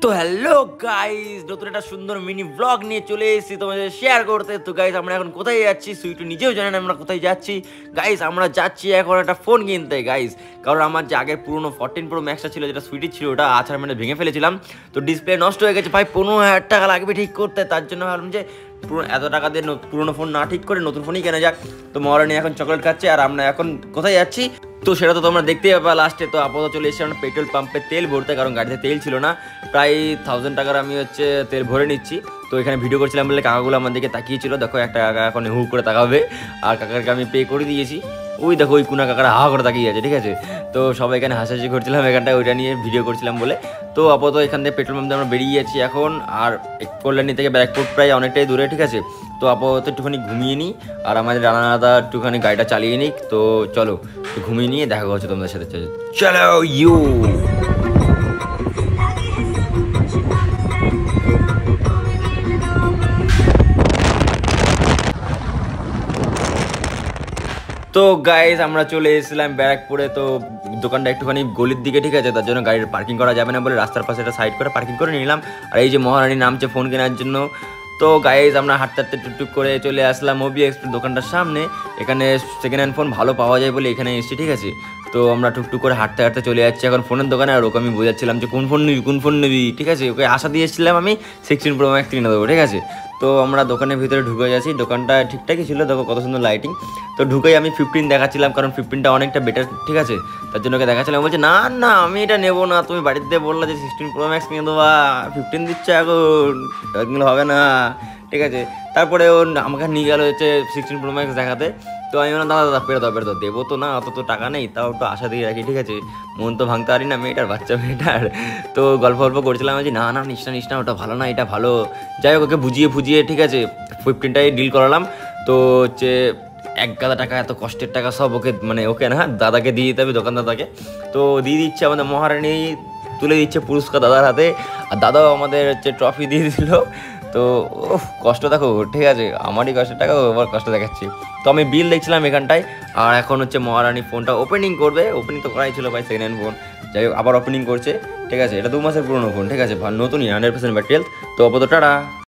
তো hello guys, নতুন একটা সুন্দর মিনি ব্লগ নিয়ে চলে এসেছি তোমাদের শেয়ার করতে। তো গাইস, আমরা এখন কোথায় যাচ্ছি সুইটু নিজেও জানেন আমরা কোথায় যাচ্ছি। গাইস, আমরা যাচ্ছি এখন একটা ফোন কিনতে গাইস, কারণ আমার যে আগের পুরোনো 14 প্রো ম্যাক্সটা ছিল, যেটা সুইটি ছিল, ওটা আছাড় মানে ভেঙে ফেলেছিলাম। তো ডিসপ্লে নষ্ট হয়ে গেছে ভাই, 15,000 টাকা লাগবে ঠিক করতে। তার জন্য ভাবলাম যে পুরো এত টাকা দিয়ে পুরোনো ফোন না ঠিক করে নতুন ফোনই কেনা যাক। তো মহারানী এখন চকলেট খাচ্ছে, আর আমরা এখন কোথায় যাচ্ছি তো সেটা তো তোমরা দেখতেই পাবে লাস্টে। তো আপাতত চলে এসেছি আমরা পেট্রোল পাম্পে তেল ভরতে, কারণ গাড়িতে তেল ছিল না। প্রায় 1000 টাকার আমি তেল ভরে নিচ্ছি। তো এখানে ভিডিও করছিলাম বলে কাকাগুলো আমার দিকে তাকিয়েছিল, দেখো একটা কাকা এখন হু করে তাকাবে, আর কাকাকে আমি পে করে দিয়েছি। ওই দেখো ওই কুনা কাকারা হা করে তাকিয়ে আছে, ঠিক আছে। তো সবাই এখানে হাসাহাসি করছিলাম এখানটায়, ওইটা নিয়ে ভিডিও করছিলাম বলে। তো আপাতত এখান থেকে পেট্রোল পাম্পে আমরা বেরিয়ে যাচ্ছি এখন। আর কল্যাণী থেকে ব্যারাকপুর প্রায় অনেকটাই দূরে, ঠিক আছে। তো আপাতত একটুখানি ঘুমিয়ে নিই, আর আমাদের রানা দাদা একটুখানি গাড়িটা চালিয়ে নিই। তো চলো ঘুমিয়ে নিয়ে দেখা হচ্ছে তোমাদের সাথে। চলো ইউ। তো গাইজ, আমরা চলে এসেছিলাম ব্যারাকপুরে। তো দোকানটা একটুখানি গলির দিকে, ঠিক আছে। তার জন্য গাড়ির পার্কিং করা যাবে না বলে রাস্তার পাশে একটা সাইড করে পার্কিং করে নিলাম। আর এই যে মহারানী নামছে ফোন কেনার জন্য। তো গাইজ, আমরা হাঁটতে হাঁটতে টুকটুক করে চলে আসলাম মোবি এক্সপ্রেস দোকানটার সামনে। এখানে সেকেন্ড হ্যান্ড ফোন ভালো পাওয়া যায় বলে এখানে এসেছি, ঠিক আছে। তো আমরা টুকটুক করে হাঁটতে হাঁটতে চলে যাচ্ছি এখন ফোনের দোকানে। আর ওকে আমি বোঝাচ্ছিলাম যে কোন ফোন নিবি, ঠিক আছে। ওকে আশা দিয়ে এসেছিলাম আমি 16 প্রো ম্যাক্স কিনে দেবো, ঠিক আছে। তো আমরা দোকানের ভিতরে ঢুকে যাচ্ছি, দোকানটা ঠিকঠাকই ছিল, দেখো কত সুন্দর লাইটিং। তো ঢুকেই আমি 15 দেখাচ্ছিলাম, কারণ 15টা অনেকটা বেটার, ঠিক আছে। তার জন্য ওকে দেখাচ্ছিলাম। বলছে না না আমি এটা নেবো না, তুমি বাড়িতে বললা যে 16 প্রো ম্যাক্স কিনে দেবা, 15 দিচ্ছে এখন, এগুলো হবে না, ঠিক আছে। তারপরে ও আমাকে নিয়ে গেল 16 প্রো ম্যাক্স দেখাতে। তো আমি বললাম দাদা পেরে দাও দেবো তো না, অত তো টাকা নেই, তাও একটু আশা দিয়ে রাখি, ঠিক আছে। মন তো ভাঙতে পারি না মেয়েটার, বাচ্চা মেয়েটার। তো গল্প করছিলাম যে না না নিস না ওটা ভালো না, এটা ভালো। যাই হোক ওকে বুঝিয়ে, ঠিক আছে, 15টাই ডিল করালাম। তো এক গাদা টাকা, এত কষ্টের টাকা সব ওকে না দাদাকে দিয়ে দিতে হবে, দোকান দাদাকে। তো দিয়ে দিচ্ছে আমাদের মহারানী, তুলে দিচ্ছে পুরস্কার দাদার হাতে। আর দাদাও আমাদের ট্রফি দিয়ে দিল। তো কষ্ট দেখো, ঠিক আছে, আমারই কষ্টের টাকা ওর কষ্ট দেখাচ্ছি। তো আমি বিল দেখছিলাম এখানটায়। আর এখন মহারানী ফোনটা ওপেনিং করবে। ওপেনিং তো করাই ছিল ভাই, সেকেন্ড হ্যান্ড ফোন। যাই হোক আবার ওপেনিং করছে, ঠিক আছে। এটা 2 মাসের পুরোনো ফোন, ঠিক আছে, নতুনই 100% ব্যাটারি হেলথ। তো আপাতত টাটা।